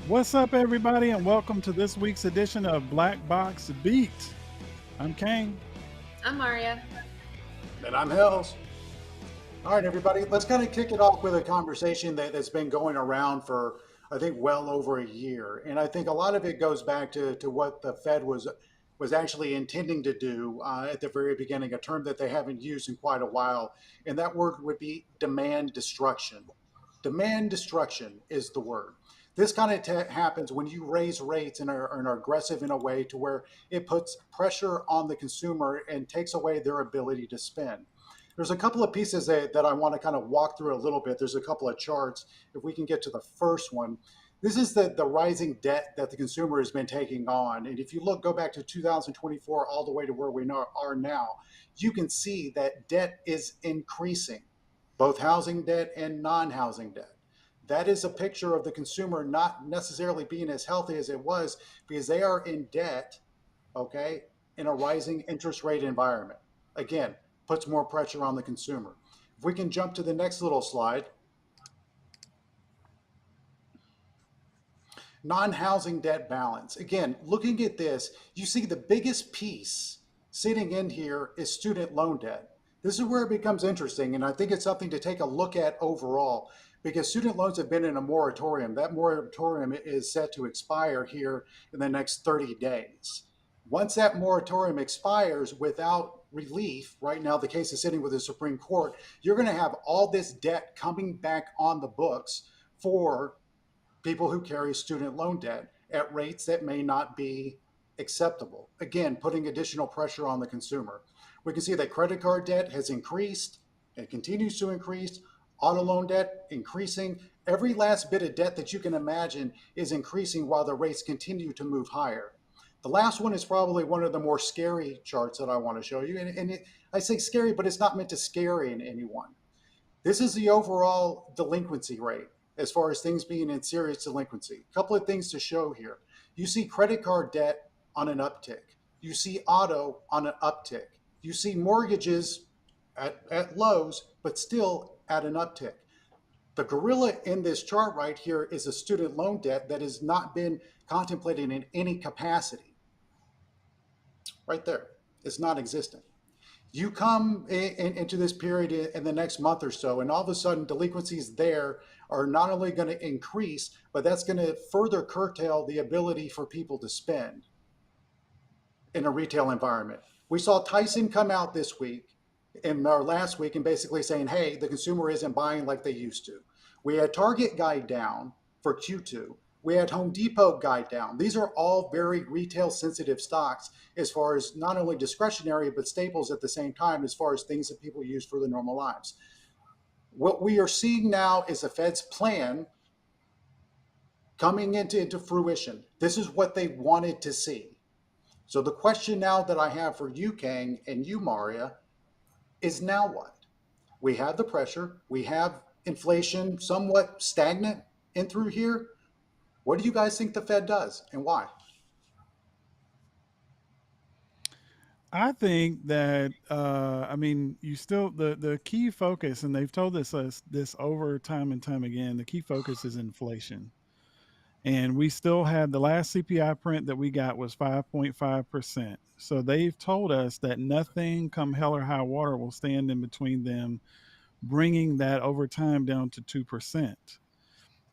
What's up, everybody, and welcome to this week's edition of Black Box Beat. I'm Kang. I'm Maria. And I'm Hells. All right, everybody, let's kind of kick it off with a conversation that's been going around for, I think, well over a year. And I think a lot of it goes back to what the Fed was actually intending to do at the very beginning, a term that they haven't used in quite a while. And that word would be demand destruction. Demand destruction is the word. This kind of happens when you raise rates and are aggressive in a way to where it puts pressure on the consumer and takes away their ability to spend. There's a couple of pieces that I want to kind of walk through a little bit. There's a couple of charts. If we can get to the first one, this is the rising debt that the consumer has been taking on. And if you go back to 2024 all the way to where we are now, you can see that debt is increasing, both housing debt and non-housing debt. That is a picture of the consumer not necessarily being as healthy as it was because they are in debt, okay, in a rising interest rate environment. Again, puts more pressure on the consumer. If we can jump to the next little slide, non-housing debt balance. Again, looking at this, you see the biggest piece sitting in here is student loan debt. This is where it becomes interesting, and I think it's something to take a look at overall because student loans have been in a moratorium. That moratorium is set to expire here in the next 30 days. Once that moratorium expires without relief, right now the case is sitting with the Supreme Court, you're going to have all this debt coming back on the books for people who carry student loan debt at rates that may not be acceptable. Again, putting additional pressure on the consumer. We can see that credit card debt has increased and continues to increase. Auto loan debt increasing. Every last bit of debt that you can imagine is increasing while the rates continue to move higher. The last one is probably one of the more scary charts that I want to show you. I say scary, but it's not meant to scare anyone. This is the overall delinquency rate as far as things being in serious delinquency. A couple of things to show here. You see credit card debt on an uptick. You see auto on an uptick. You see mortgages at lows, but still at an uptick. The gorilla in this chart right here is a student loan debt that has not been contemplated in any capacity. Right there. It's not existent. You come into this period in the next month or so, and all of a sudden delinquencies there are not only going to increase, but that's going to further curtail the ability for people to spend in a retail environment. We saw Tyson come out this week and our last week and basically saying, hey, the consumer isn't buying like they used to. We had Target guide down for Q2. We had Home Depot guide down. These are all very retail sensitive stocks as far as not only discretionary, but staples at the same time, as far as things that people use for their normal lives. What we are seeing now is the Fed's plan coming into fruition. This is what they wanted to see. So the question now that I have for you, Kang, and you, Maria, is now what? We have the pressure. We have inflation somewhat stagnant in through here. What do you guys think the Fed does and why? I think that you still the key focus, and they've told us this over time and time again. The key focus is inflation, and we still had the last CPI print that we got was 5.5%. So they've told us that nothing, come hell or high water, will stand in between them bringing that over time down to 2%.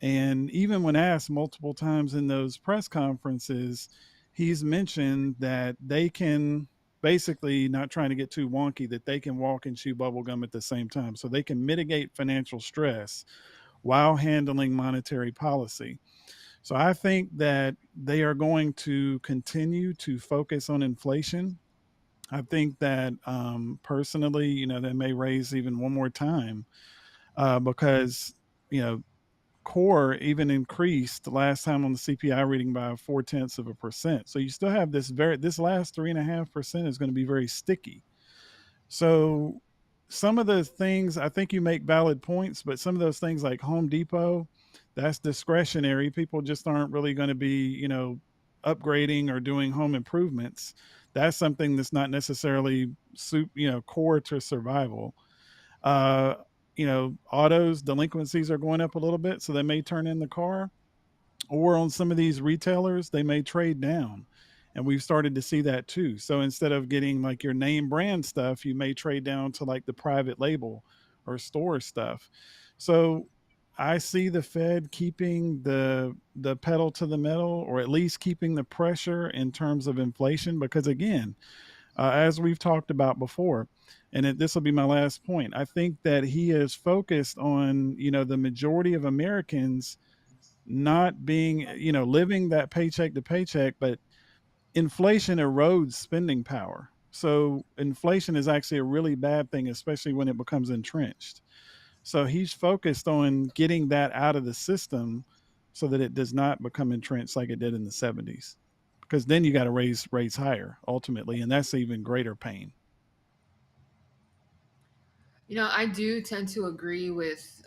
And even when asked multiple times in those press conferences, he's mentioned that they can basically, not trying to get too wonky, that they can walk and chew bubblegum at the same time. So they can mitigate financial stress while handling monetary policy. So I think that they are going to continue to focus on inflation. I think that personally, they may raise even one more time because, you know, core even increased the last time on the CPI reading by 0.4%. So you still have this last 3.5% is going to be very sticky. So some of the things, I think you make valid points, but some of those things like Home Depot, that's discretionary. People just aren't really going to be, upgrading or doing home improvements. That's something that's not necessarily core to survival. Uh, Autos delinquencies are going up a little bit, so they may turn in the car. or on some of these retailers, they may trade down. And we've started to see that too. So instead of getting like your name brand stuff, you may trade down to like the private label or store stuff. So I see the Fed keeping the pedal to the metal, or at least keeping the pressure in terms of inflation, because again, as we've talked about before, and this will be my last point. I think that he is focused on, the majority of Americans not being, living that paycheck to paycheck, but inflation erodes spending power. So inflation is actually a really bad thing, especially when it becomes entrenched. So he's focused on getting that out of the system so that it does not become entrenched like it did in the 70s. Because then you got to raise rates higher ultimately, and that's even greater pain. I do tend to agree with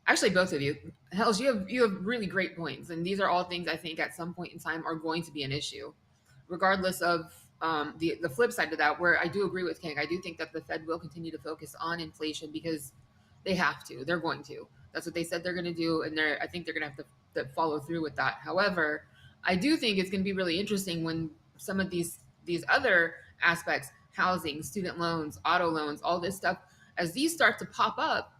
actually both of you. Hells, you have really great points, and these are all things I think at some point in time are going to be an issue, regardless of the flip side of that. Where I do agree with King, I do think that the Fed will continue to focus on inflation because they have to. They're going to. That's what they said they're going to do, and I think they're going to have to follow through with that. However, I do think it's going to be really interesting when some of these other aspects, housing, student loans, auto loans, all this stuff, as these start to pop up,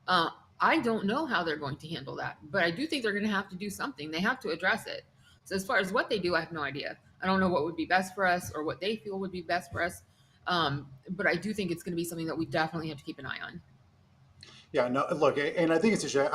uh, I don't know how they're going to handle that, but I do think they're going to have to do something. They have to address it. So as far as what they do, I have no idea. I don't know what would be best for us or what they feel would be best for us. But I do think it's going to be something that we definitely have to keep an eye on. Yeah, no, look, and I think it's a shame.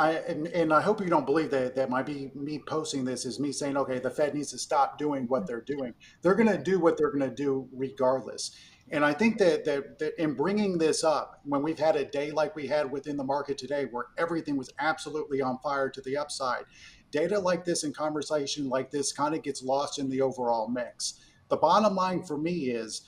And I hope you don't believe that that might be me posting this is me saying, okay, the Fed needs to stop doing what they're doing. They're going to do what they're going to do regardless. And I think that in bringing this up, when we've had a day like we had within the market today, where everything was absolutely on fire to the upside, data like this and conversation like this kind of gets lost in the overall mix. The bottom line for me is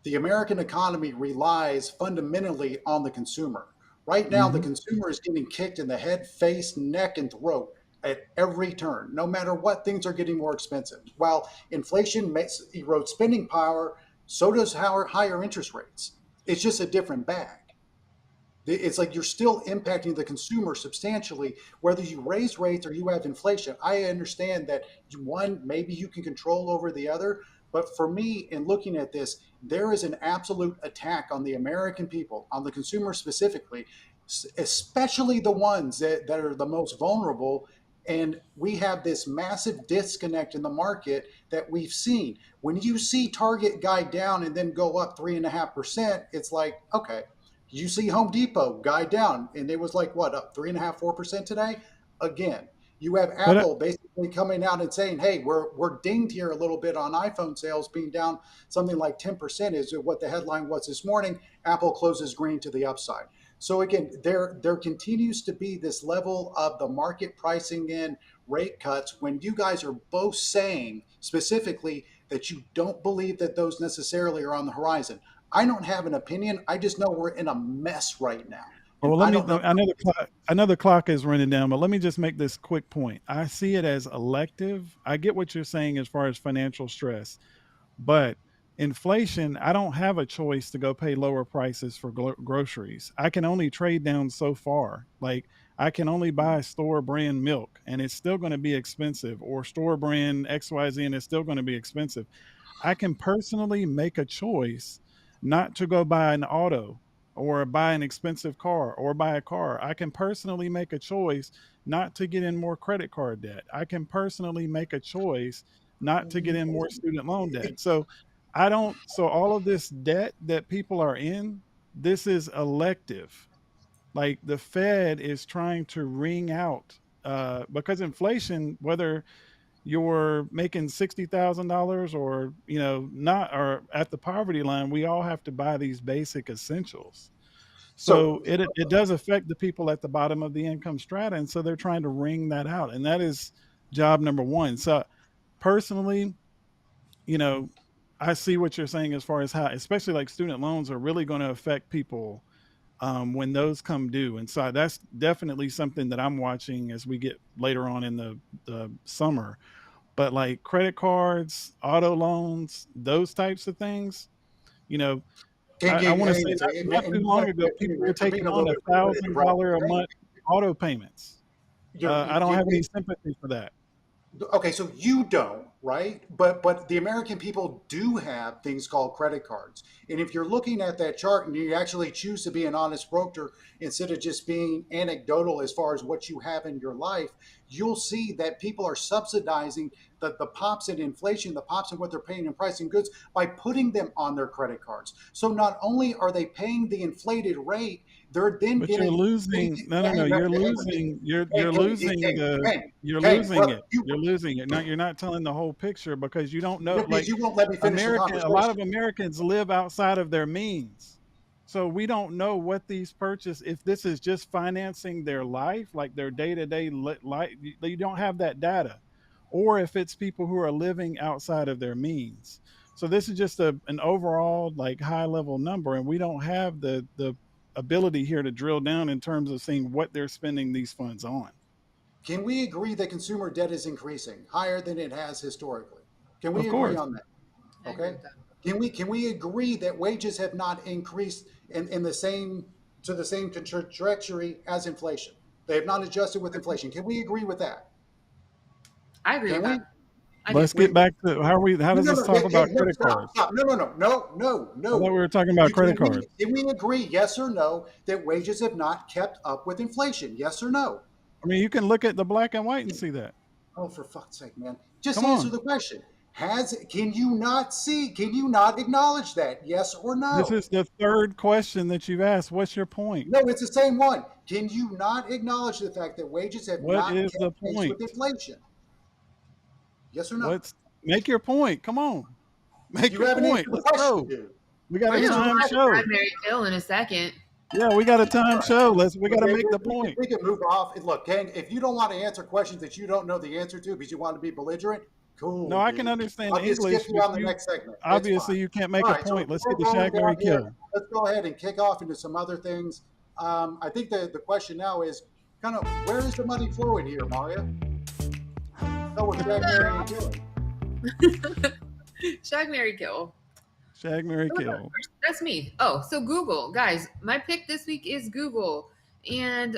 the American economy relies fundamentally on the consumer. Right now, the Hmm. consumer is getting kicked in the head, face, neck, and throat at every turn, no matter what, things are getting more expensive. While inflation erodes spending power, so does higher interest rates. It's just a different bag. It's like you're still impacting the consumer substantially, whether you raise rates or you have inflation. I understand that one, maybe you can control over the other. But for me, in looking at this, there is an absolute attack on the American people, on the consumer specifically, especially the ones that are the most vulnerable. And we have this massive disconnect in the market that we've seen. When you see Target guide down and then go up 3.5%, it's like, okay, you see Home Depot guide down, and it was like what, up 3.5%, 4% today. Again, you have But Apple basically coming out and saying, "Hey, we're dinged here a little bit on iPhone sales being down something like 10%." Is what the headline was this morning. Apple closes green to the upside. So again, there continues to be this level of the market pricing in rate cuts when you guys are both saying specifically that you don't believe that those necessarily are on the horizon. I don't have an opinion. I just know we're in a mess right now. And well, let I me. don't know. I know the clock is running down, but let me just make this quick point. I see it as elective. I get what you're saying as far as financial stress, but inflation, I don't have a choice to go pay lower prices for groceries. I can only trade down so far. Like I can only buy store brand milk and it's still going to be expensive, or store brand XYZ and it's still going to be expensive. I can personally make a choice not to go buy an auto or buy an expensive car or buy a car. I can personally make a choice not to get in more credit card debt. I can personally make a choice not to get in more student loan debt. So so all of this debt that people are in, this is elective. Like the Fed is trying to wring out, because inflation, whether you're making $60,000 or not, or at the poverty line, we all have to buy these basic essentials. So So it does affect the people at the bottom of the income strata, and so they're trying to wring that out, and that is job number one. So personally, you know, I see what you're saying as far as how, especially like student loans, are really going to affect people when those come due. And so that's definitely something that I'm watching as we get later on in the summer. But like credit cards, auto loans, those types of things, you know, I want to say not and too you long know, ago, people were for being taking a on little a bit repetitive, thousand right? dollar a month auto payments. I don't you, have any sympathy for that. okay, so you don't, right? But the American people do have things called credit cards. And if you're looking at that chart and you actually choose to be an honest broker instead of just being anecdotal as far as what you have in your life, you'll see that people are subsidizing the pops in inflation, the pops in what they're paying in price and goods by putting them on their credit cards. So not only are they paying the inflated rate, they're then But you're getting losing. No, no, no. You're losing. You're losing the. You're losing brother, it. You're losing it. Not. You're not telling the whole picture because you don't know. because Like you won't let me finish the American, a lot conversation. of Americans live outside of their means, so we don't know what these purchase. If this is just financing their life, like their day to day life, you don't have that data, or if it's people who are living outside of their means. So this is just an overall like high level number, and we don't have the ability here to drill down in terms of seeing what they're spending these funds on. Can we agree that consumer debt is increasing higher than it has historically? Can Of we agree course, on that? I agree Okay. with that. Can we agree that wages have not increased in the same to the same trajectory as inflation? They have not adjusted with inflation. Can we agree with that? I agree with Can that. we? I do. let's get back to how are we. How No, does no, this no. talk about No, credit stop, cards? stop. No, no, no, no, no, I thought we no. were talking about credit cards. Can we agree, yes or no, that wages have not kept up with inflation? Yes or no? I mean, you can look at the black and white and see that. Oh, for fuck's sake, man. Just Come answer on. the question. Can you not see, can you not acknowledge that? Yes or This no? is the third question that you've asked. What's your point? No, it's the same one. Can you not acknowledge the fact that wages have What not is kept the pace with point? inflation? Yes or no? What's make your point? Come on. Make You your haven't point. answered the Let's question, go. dude. We got We're a gonna Answer move the time on to question. show. Brad Mary Kill in a second. Yeah, we got a time All right. show. We got to Okay, make the point. we can move off. And look, Kang, if you don't want to answer questions that you don't know the answer to because you want to be belligerent, No, cool, I can dude. understand I'll just skip English, you but on the you next segment. It's fine. obviously you can't make All a right, so point. Let's get before to rolling Shag Mary down here, Kill. let's go ahead and kick off into some other things. I think the question now is kind of where is the money flowing here, Maria? Oh, with Jack, Mary, and Killing. Shag Mary Kill. Shag Mary Who was Kill. first? That's me. Oh, so Google, guys. My pick this week is Google, and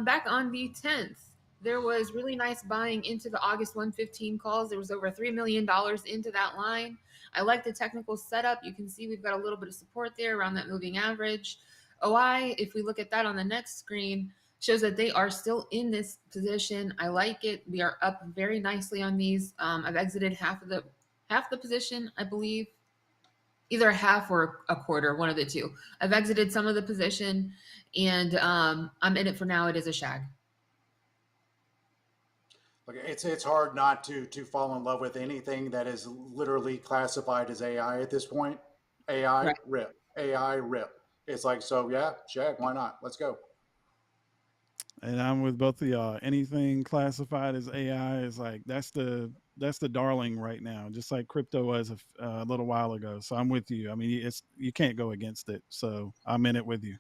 back on the 10th, there was really nice buying into the August 115 calls. There was over $3 million into that line. I like the technical setup. You can see we've got a little bit of support there around that moving average. OI, if we look at that on the next screen, shows that they are still in this position. I like it. We are up very nicely on these. I've exited half the position, I believe, either a half or a quarter, one of the two. I've exited some of the position, and I'm in it for now. It is a shag. Look, it's hard not to fall in love with anything that is literally classified as AI at this point. AI Right. rip, AI rip. It's like so, yeah, Jack, why not? Let's go. And I'm with both of y'all. Anything classified as AI is like that's the darling right now, just like crypto was a little while ago. So I'm with you. I mean, it's you can't go against it. So I'm in it with you.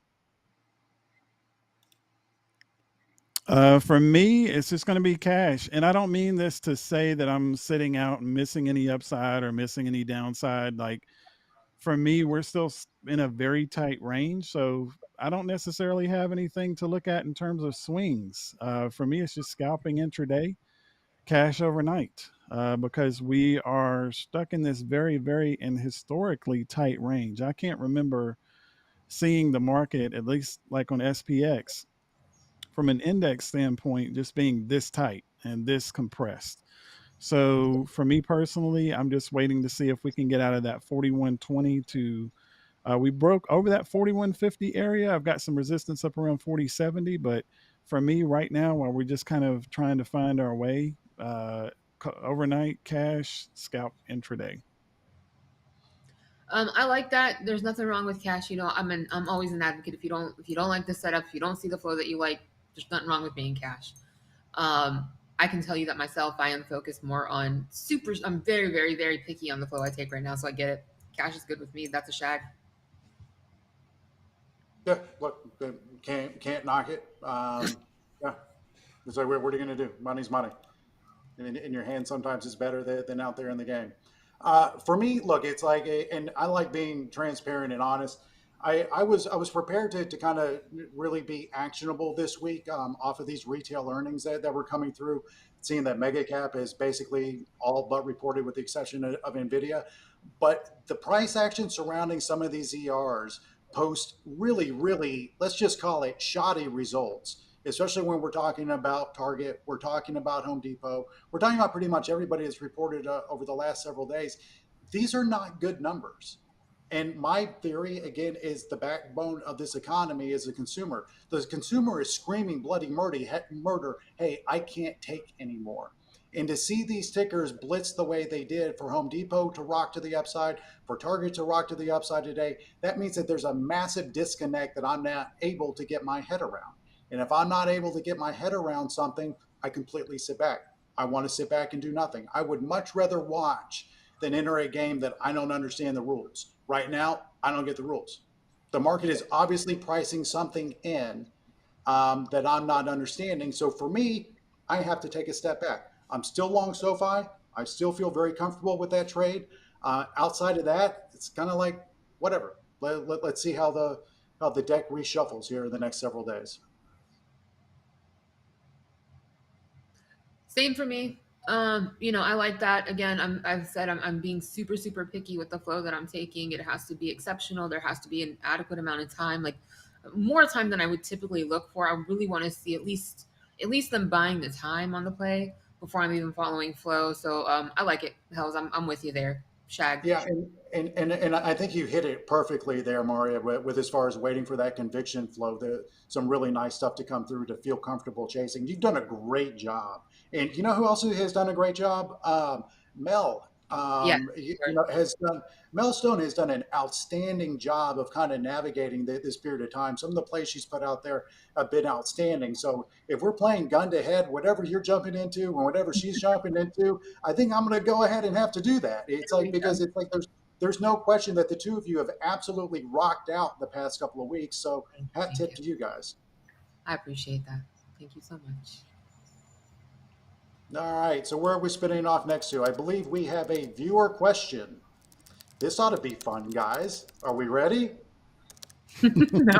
For me, it's just going to be cash, and I don't mean this to say that I'm sitting out and missing any upside or missing any downside. Like for me, we're still in a very tight range, so I don't necessarily have anything to look at in terms of swings. For me, it's just scalping intraday, cash overnight, because we are stuck in this very, very and historically tight range. I can't remember seeing the market, at least like on SPX, from an index standpoint, just being this tight and this compressed. So for me personally, I'm just waiting to see if we can get out of that 4120 to we broke over that 4150 area. I've got some resistance up around 4070, but for me right now, while we're just kind of trying to find our way, overnight cash, scalp intraday. I like that. There's nothing wrong with cash. I'm always an advocate. If you don't like the setup, if you don't see the flow that you like, there's nothing wrong with being cash. I can tell you that myself. I am focused more on super. I'm very, very, very picky on the flow I take right now, so I get it. Cash is good with me. That's a shag. Yeah, look, can't knock it. Yeah, it's like what are you going to do? Money's money. In your hand sometimes is better than out there in the game. For me, look, it's like and I like being transparent and honest. I was prepared to kind of really be actionable this week off of these retail earnings that were coming through, seeing that mega cap is basically all but reported with the exception of Nvidia. But the price action surrounding some of these ERs post really, really, let's just call it shoddy results, especially when we're talking about Target, we're talking about Home Depot, we're talking about pretty much everybody that's reported over the last several days. These are not good numbers. And my theory, again, is the backbone of this economy is the consumer. The consumer is screaming bloody murder. Hey, I can't take anymore. And to see these tickers blitz the way they did for Home Depot to rock to the upside, for Target to rock to the upside today, that means that there's a massive disconnect that I'm not able to get my head around. And if I'm not able to get my head around something, I completely sit back. I want to sit back and do nothing. I would much rather watch than enter a game that I don't understand the rules. Right now, I don't get the rules. The market is obviously pricing something in that I'm not understanding. So for me, I have to take a step back. I'm still long SoFi. I still feel very comfortable with that trade. Outside of that, it's kind of like whatever. Let's see how the deck reshuffles here in the next several days. Same for me. I like that. Again, I've said I'm being super, super picky with the flow that I'm taking. It has to be exceptional. There has to be an adequate amount of time, like more time than I would typically look for. I really want to see at least them buying the time on the play before I'm even following flow. So I like it. Hells, I'm with you there. Shag. Yeah, and I think you hit it perfectly there, Maria, with as far as waiting for that conviction flow, some really nice stuff to come through to feel comfortable chasing. You've done a great job. And you know who else has done a great job? Mel. Yeah. Has done Mel Stone has done an outstanding job of kind of navigating this period of time. Some of the plays she's put out there have been outstanding. So if we're playing gun to head, whatever you're jumping into and whatever she's jumping into, I think I'm going to go ahead and have to do that. It's There like we go. because it's like there's no question that the two of you have absolutely rocked out the past couple of weeks. So hat Thank tip you. to you guys. I appreciate that. Thank you so much. All right. So where are we spinning off next to? I believe we have a viewer question. This ought to be fun, guys. Are we ready? No.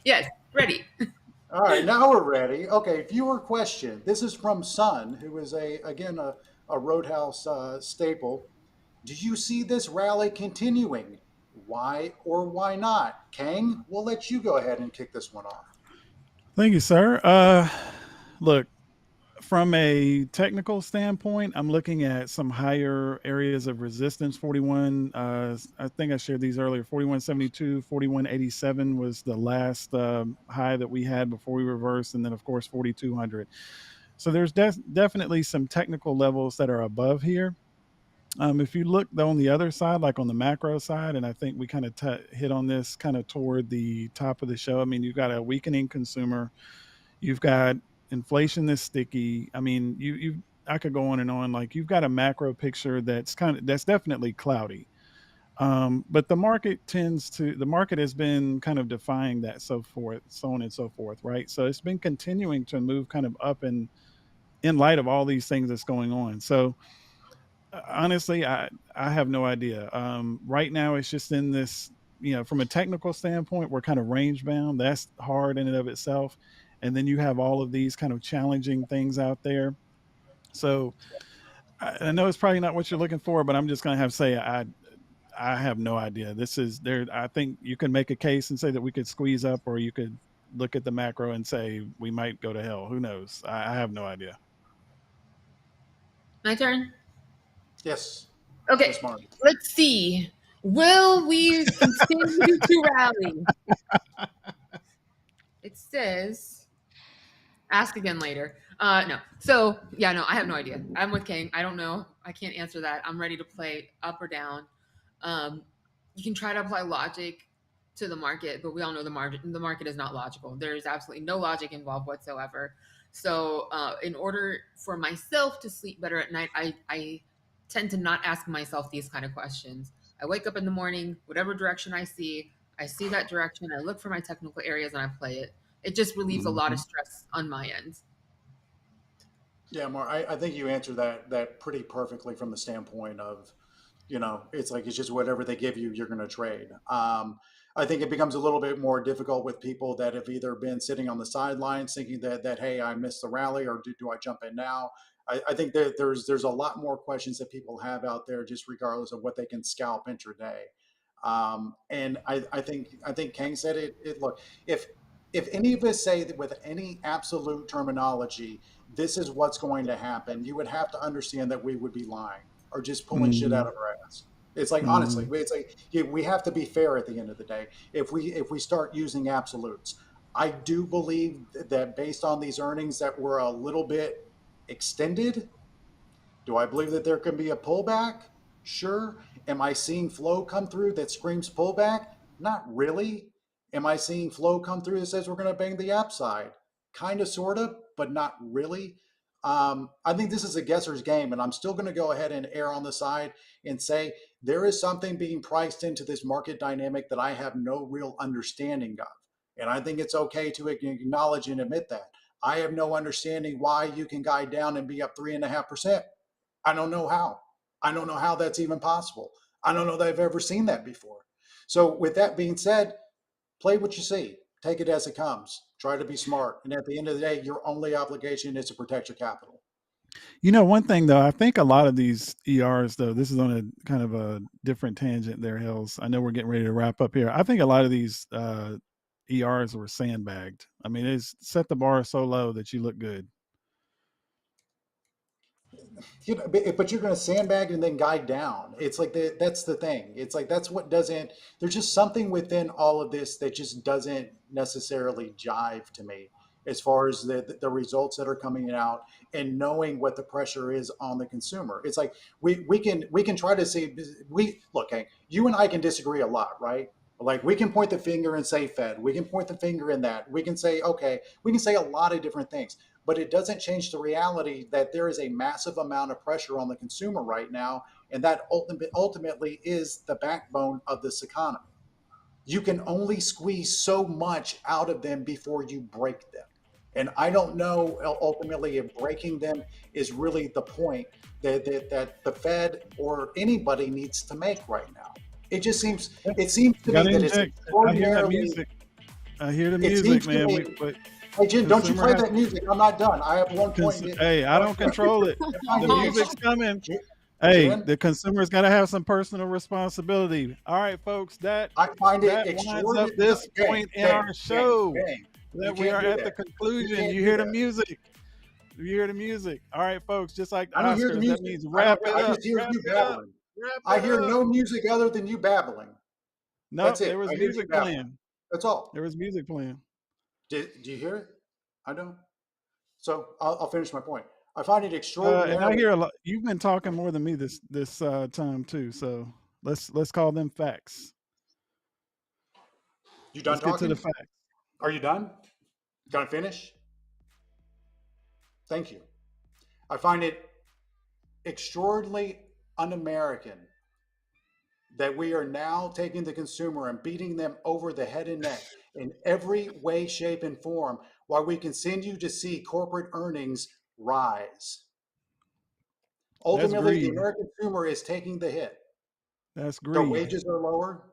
Yes. Ready. All right, now we're ready. Okay, viewer question. This is from Sun, who is a Roadhouse staple. Do you see this rally continuing? Why or why not? Kang, we'll let you go ahead and kick this one off. Thank you, sir. Look, from a technical standpoint, I'm looking at some higher areas of resistance. 41, I think I shared these earlier. 4172, 4187 was the last high that we had before we reversed, and then of course 4200. So there's definitely some technical levels that are above here. If you look though on the other side, like on the macro side, and I think we kind of hit on this kind of toward the top of the show. I mean, you've got a weakening consumer, you've got inflation that's sticky. I mean, I could go on and on. Like you've got a macro picture that's definitely cloudy. But the market has been kind of defying that, so forth, so on and so forth, right? So it's been continuing to move kind of up and in light of all these things that's going on. So honestly, I have no idea. Right now, it's just in this. From a technical standpoint, we're kind of range bound. That's hard in and of itself, and then you have all of these kind of challenging things out there. So I know it's probably not what you're looking for, but I'm just going to have to say I have no idea. This is there. I think you can make a case and say that we could squeeze up, or you could look at the macro and say we might go to hell. Who knows? I have no idea. My turn. Yes, Okay, Miss Martin. let's see. Will we continue to rally? It says ask again later. No. So yeah, no, I have no idea. I'm with King. I don't know. I can't answer that. I'm ready to play up or down. Um, you can try to apply logic to the market, but we all know the market is not logical. There is absolutely no logic involved whatsoever. So in order for myself to sleep better at night, I tend to not ask myself these kind of questions. I wake up in the morning, whatever direction I see that direction, I look for my technical areas and I play it. It just relieves a lot of Mhm. stress on my end. Yeah, Mar, I think you answered that pretty perfectly from the standpoint of It's like it's just whatever they give you, you're going to trade. I think it becomes a little bit more difficult with people that have either been sitting on the sidelines thinking that hey, I missed the rally, or do I jump in now? I think that there's a lot more questions that people have out there, just regardless of what they can scalp intraday. And I think Kang said it. Look, if any of us say that with any absolute terminology, this is what's going to happen, you would have to understand that we would be lying or just pulling shit out Hmm. of our ass. It's like honestly, Hmm. it's like we have to be fair at the end of the day. If we start using absolutes, I do believe that based on these earnings that were a little bit extended, do I believe that there can be a pullback? Sure. Am I seeing flow come through that screams pullback? Not really. Am I seeing flow come through that says we're going to bang the upside? Kind of, sort of, but not really. I think this is a guesser's game, and I'm still going to go ahead and err on the side and say there is something being priced into this market dynamic that I have no real understanding of. And I think it's okay to acknowledge and admit that. I have no understanding why you can guide down and be up 3.5%. I don't know how. I don't know how that's even possible. I don't know that I've ever seen that before. So, with that being said, play what you see, take it as it comes, try to be smart. And at the end of the day, your only obligation is to protect your capital. One thing though, I think a lot of these ERs though, this is on a kind of a different tangent there, Hills. I know we're getting ready to wrap up here. I think a lot of these ERs were sandbagged. I mean, it's set the bar so low that you look good. But you're going to sandbag and then guide down. It's like that's the thing. It's like that's what doesn't. There's just something within all of this that just doesn't necessarily jive to me, as far as the results that are coming out and knowing what the pressure is on the consumer. It's like we can try to see. We look, hey, you and I can disagree a lot, right? Like we can point the finger and say Fed. We can point the finger in that. We can say okay. We can say a lot of different things, but it doesn't change the reality that there is a massive amount of pressure on the consumer right now, and that ultimately is the backbone of this economy. You can only squeeze so much out of them before you break them. And I don't know ultimately if breaking them is really the point that the Fed or anybody needs to make right now. It seems to Got me to that it's inject. I hear that extraordinarily. music. I hear the It music, seems to man. me. But Hey Jim, don't you consumer play has that music? I'm not done. I have one point. hey, I don't control it. I find The it music's coming. Hey, Jen, the consumer's got to have some personal responsibility. All right, folks, I find it that winds up extraordinary. No, this dang, point in dang, our dang, show. dang. You That we can't are do at the that. You conclusion. can't You do hear the that. music. You hear the music. All right, folks, just like the I don't hear the Oscars, that music. means I wrap don't. it I up. just hear Wrap you it up. babbling. Wrap I it hear up. no music other than you babbling. No, That's there it. was I hear you music babbling. playing. That's all. There was music playing. Do you hear it? I don't. So I'll finish my point. I find it And I extraordinarily. hear a lot. You've been talking more than me this time too. So let's call them facts. You done Let's get to the talking? facts. Are you done? Can I finish? Thank you. I find it extraordinarily un-American that we are now taking the consumer and beating them over the head and neck in every way, shape, and form while we continue to see corporate earnings rise. That's Ultimately, the greed. American consumer is taking the hit. That's Their greed. wages are lower.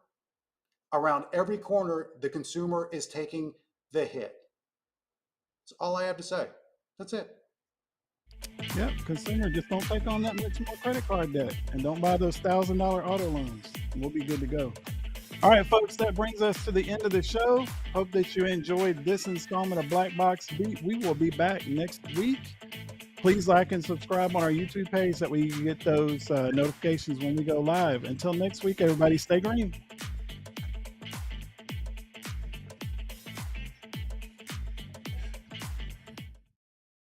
Around every corner, the consumer is taking the hit. That's all I have to say. That's it. Yep. Consumer, just don't take on that much more credit card debt and don't buy those $1,000 auto loans. We'll be good to go. All right, folks, that brings us to the end of the show. Hope that you enjoyed this installment of Black Box Beat. We will be back next week. Please like and subscribe on our YouTube page so that we get those notifications when we go live. Until next week, everybody, stay green.